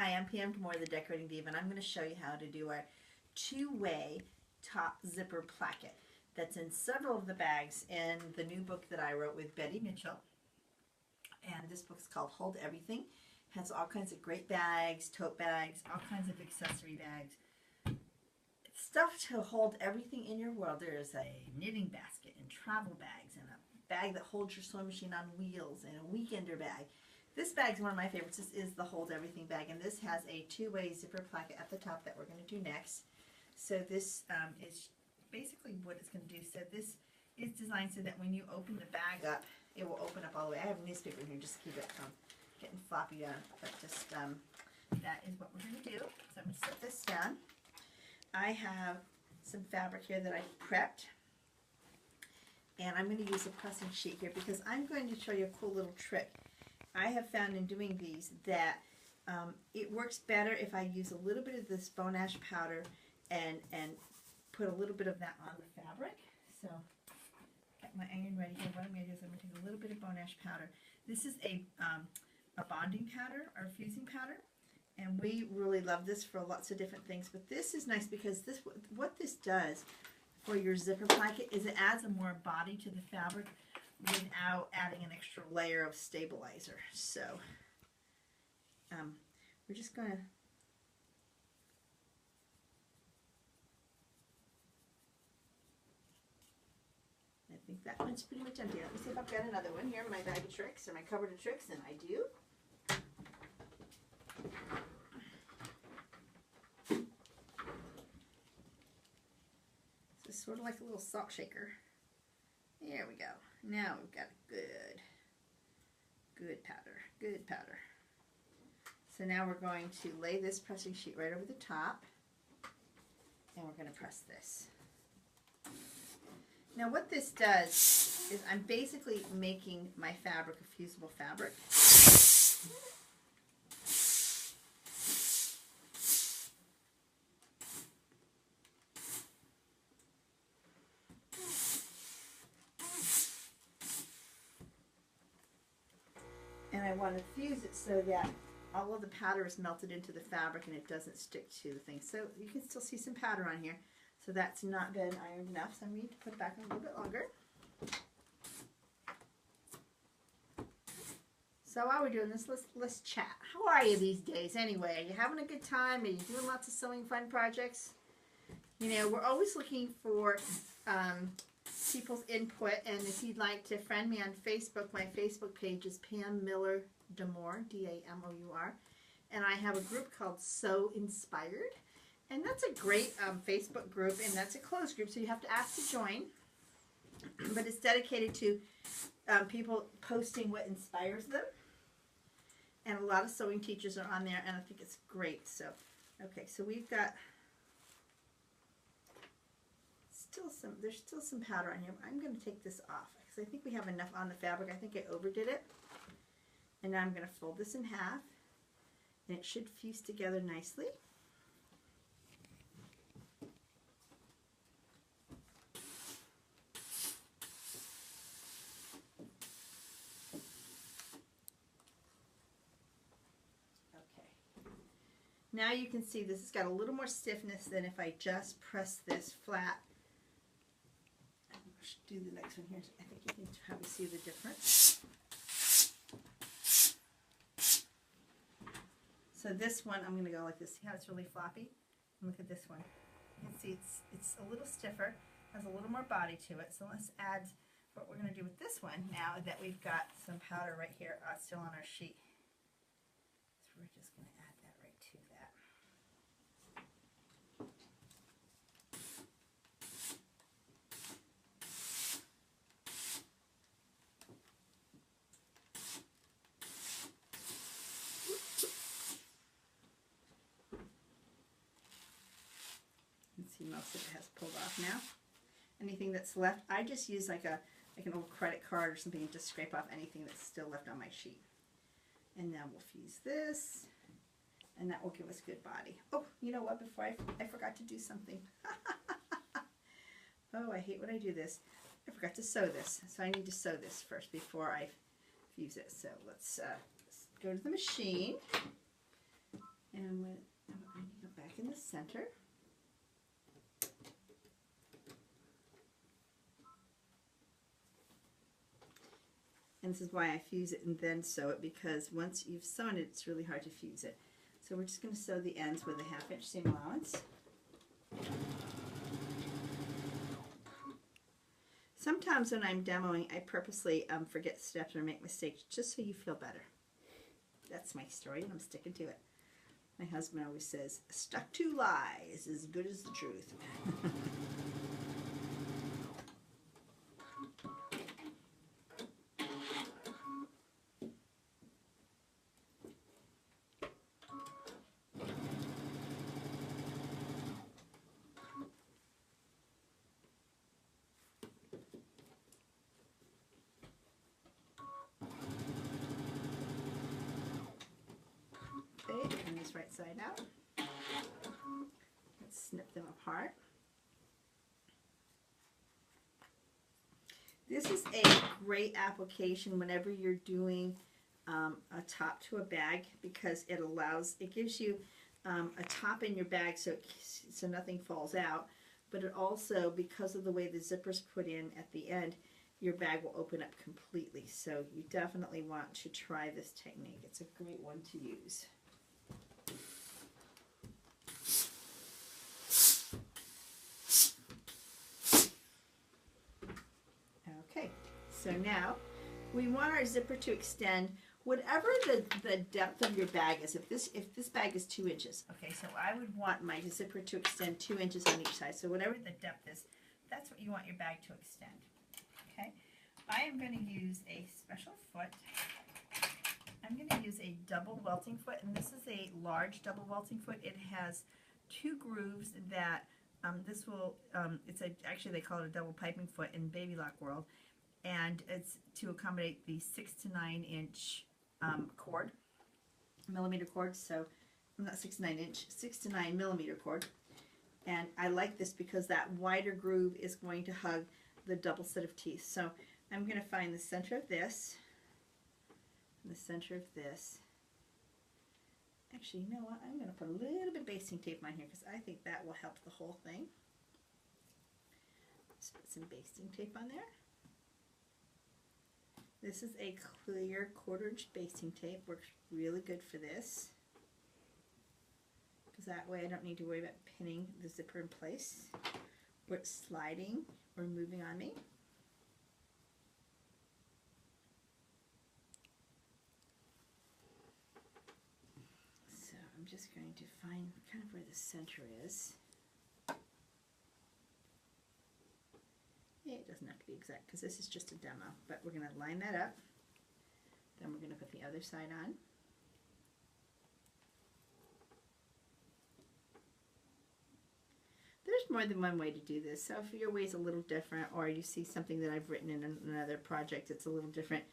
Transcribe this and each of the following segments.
Hi, I'm Pam Moore, the Decorating Diva, and I'm going to show you how to do our two-way top zipper placket that's in several of the bags in the new book that I wrote with Betty Mitchell. And this book is called Hold Everything. It has all kinds of great bags, tote bags, all kinds of accessory bags. Stuff to hold everything in your world. There's a knitting basket and travel bags and a bag that holds your sewing machine on wheels and a weekender bag. This bag is one of my favorites. This is the Hold Everything bag, and this has a two-way zipper placket at the top that we're going to do next. So this is basically what it's going to do. So this is designed so that when you open the bag up, it will open up all the way. I have a newspaper here just to keep it from getting floppy on, but just that is what we're going to do. So I'm going to set this down. I have some fabric here that I've prepped, and I'm going to use a pressing sheet here because I'm going to show you a cool little trick. I have found in doing these that it works better if I use a little bit of this Bonash powder and put a little bit of that on the fabric. So got my iron ready here. What I'm going to do is I'm going to take a little bit of Bonash powder. This is a bonding powder or fusing powder, and we really love this for lots of different things. But this is nice because what this does for your zipper placket is it adds a more body to the fabric without adding an extra layer of stabilizer. So we're just going to I think that one's pretty much empty. Let me see if I've got another one here in my bag of tricks or my cupboard of tricks, and I do. This is sort of like a little salt shaker. There we go. Now we've got a good powder, good powder. So now we're going to lay this pressing sheet right over the top, and we're going to press this. Now what this does is I'm basically making my fabric a fusible fabric. And I want to fuse it so that all of the powder is melted into the fabric and it doesn't stick to the thing. So you can still see some powder on here. So that's not been ironed enough, so I need to put it back on a little bit longer. So while we're doing this, let's chat. How are you these days anyway? Are you having a good time? Are you doing lots of sewing fun projects? You know, we're always looking for people's input, and if you'd like to friend me on Facebook, my Facebook page is Pam Miller Damour, D-A-M-O-U-R, and I have a group called Sew Inspired, and that's a great Facebook group, and that's a closed group, so you have to ask to join, but it's dedicated to people posting what inspires them, and a lot of sewing teachers are on there, and I think it's great. So, okay, so we've got there's still some powder on here. I'm going to take this off because I think we have enough on the fabric. I think I overdid it. And now I'm going to fold this in half, and it should fuse together nicely. Okay. Now you can see this has got a little more stiffness than if I just press this flat. Do the next one here. I think you can probably see the difference. So this one, I'm going to go like this. See how it's really floppy? And look at this one. You can see it's a little stiffer, has a little more body to it. So let's add what we're going to do with this one now that we've got some powder right here still on our sheet. So we're just going to add that right to that. See, most of it has pulled off now. Anything that's left, I just use like an old credit card or something and just scrape off anything that's still left on my sheet. And now we'll fuse this, and that will give us good body. Oh, you know what? Before I forgot to do something. Oh, I hate when I do this. I forgot to sew this, so I need to sew this first before I fuse it. So let's go to the machine. And I'm going to go back in the center. And this is why I fuse it and then sew it, because once you've sewn it, it's really hard to fuse it. So we're just going to sew the ends with a 1/2 inch seam allowance. Sometimes when I'm demoing, I purposely forget steps or make mistakes just so you feel better. That's my story, and I'm sticking to it. My husband always says, stuck to lies is as good as the truth. Okay, turn this right side out. Let's snip them apart. This is a great application whenever you're doing a top to a bag, because it gives you a top in your bag so nothing falls out, but it also, because of the way the zipper's put in at the end, your bag will open up completely. So you definitely want to try this technique. It's a great one to use. Okay, so now we want our zipper to extend whatever the depth of your bag is. If this bag is 2 inches, okay, so I would want my zipper to extend 2 inches on each side. So whatever the depth is, that's what you want your bag to extend. Okay, I am going to use a special foot. I'm going to use a double welting foot, and this is a large double welting foot. It has 2 grooves that actually they call it a double piping foot in baby lock world, and it's to accommodate the 6 to 9 inch millimeter cord. So not 6 to 9 inch, 6 to 9 millimeter cord. And I like this because that wider groove is going to hug the double set of teeth. So I'm going to find the center of this, and the center of this. Actually, you know what? I'm going to put a little bit of basting tape on here because I think that will help the whole thing. Just put some basting tape on there. This is a clear 1/4 inch basting tape. Works really good for this, because that way I don't need to worry about pinning the zipper in place or it's sliding or moving on me. So I'm just going to find kind of where the center is. It doesn't have to be exact because this is just a demo, but we're going to line that up. Then we're going to put the other side on. There's more than one way to do this, so if your way is a little different, or you see something that I've written in another project that's a little different,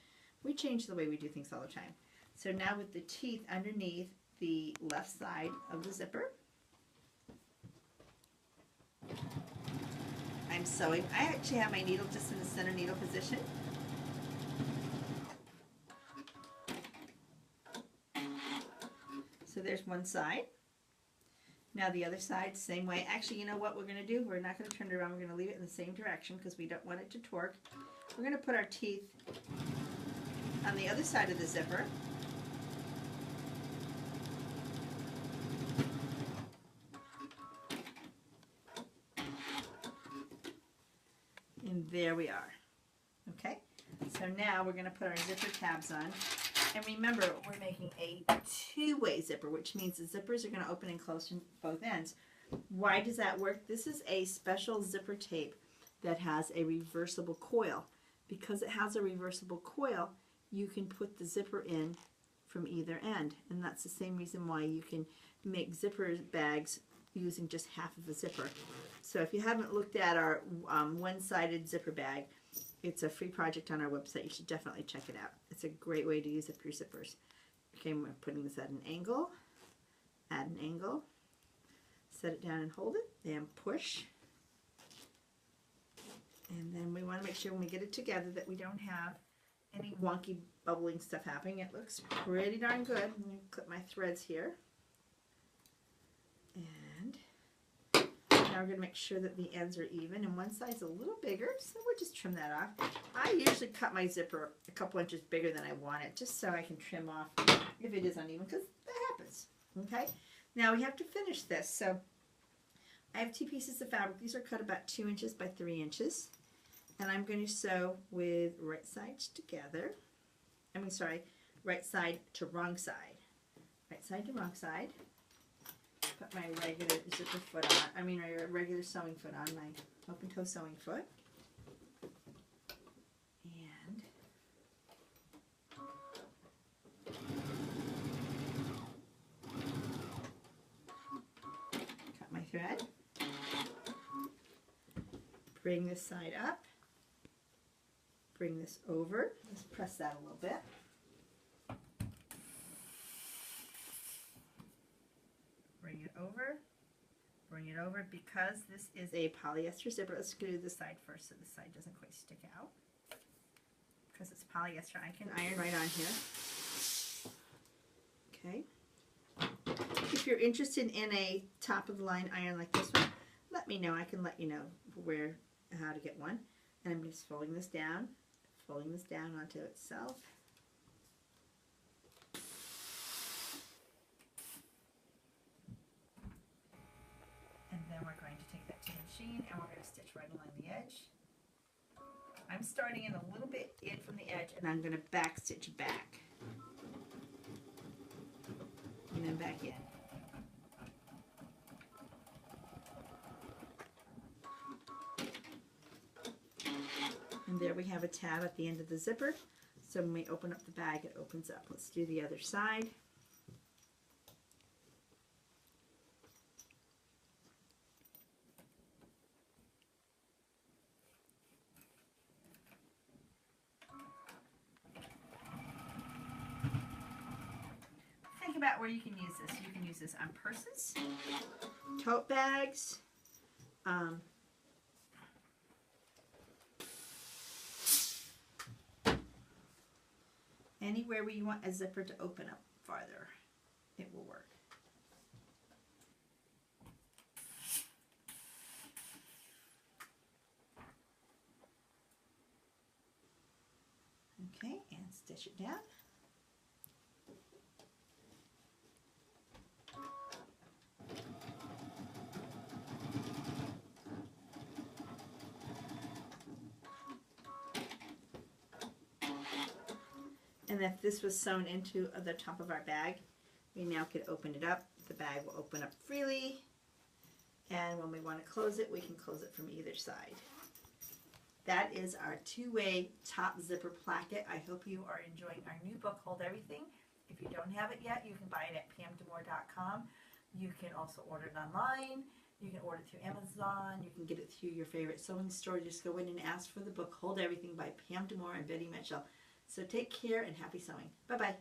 we change the way we do things all the time. So now with the teeth underneath the left side of the zipper, I'm sewing. I actually have my needle just in the center needle position. So there's one side. Now the other side, same way. Actually, you know what we're going to do? We're not going to turn it around. We're going to leave it in the same direction because we don't want it to torque. We're going to put our teeth on the other side of the zipper. And there we are. Okay, so now we're going to put our zipper tabs on. And remember, we're making a 2-way zipper, which means the zippers are going to open and close from both ends. Why does that work? This is a special zipper tape that has a reversible coil. Because it has a reversible coil, you can put the zipper in from either end. And that's the same reason why you can make zipper bags using just half of a zipper. So if you haven't looked at our one-sided zipper bag, it's a free project on our website. You should definitely check it out. It's a great way to use up your zippers. Okay, we're putting this at an angle, add an angle, set it down and hold it, then push. And then we want to make sure when we get it together that we don't have any wonky bubbling stuff happening. It looks pretty darn good. I'm going to clip my threads here. And now we're going to make sure that the ends are even, and one side's a little bigger, so we'll just trim that off. I usually cut my zipper a couple inches bigger than I want it, just so I can trim off if it is uneven, because that happens. Okay, now we have to finish this. So I have 2 pieces of fabric. These are cut about 2 inches by 3 inches, and I'm going to sew with right sides together. I mean, sorry, right side to wrong side. Right side to wrong side. Put my regular zipper foot on, I mean my regular sewing foot on, my open toe sewing foot. And cut my thread. Bring this side up. Bring this over. Let's press that a little bit. Bring it over, because this is a polyester zipper. Let's do this side first so this side doesn't quite stick out. Because it's polyester, I can iron right on here. Okay. If you're interested in a top of the line iron like this one, let me know. I can let you know how to get one. And I'm just folding this down onto itself. And then we're going to take that to the machine and we're going to stitch right along the edge. I'm starting in a little bit in from the edge, and I'm going to back stitch back. And then back in. And there we have a tab at the end of the zipper. So when we open up the bag, it opens up. Let's do the other side. About where you can use this. You can use this on purses, tote bags, anywhere where you want a zipper to open up farther, it will work. Okay, and stitch it down. And if this was sewn into the top of our bag, we now could open it up. The bag will open up freely, and when we want to close it, we can close it from either side. That is our 2-way top zipper placket. I hope you are enjoying our new book, Hold Everything. If you don't have it yet, you can buy it at pamdemore.com. You can also order it online. You can order it through Amazon. You can get it through your favorite sewing store. Just go in and ask for the book, Hold Everything by Pam Demore and Betty Mitchell. So take care and happy sewing. Bye-bye.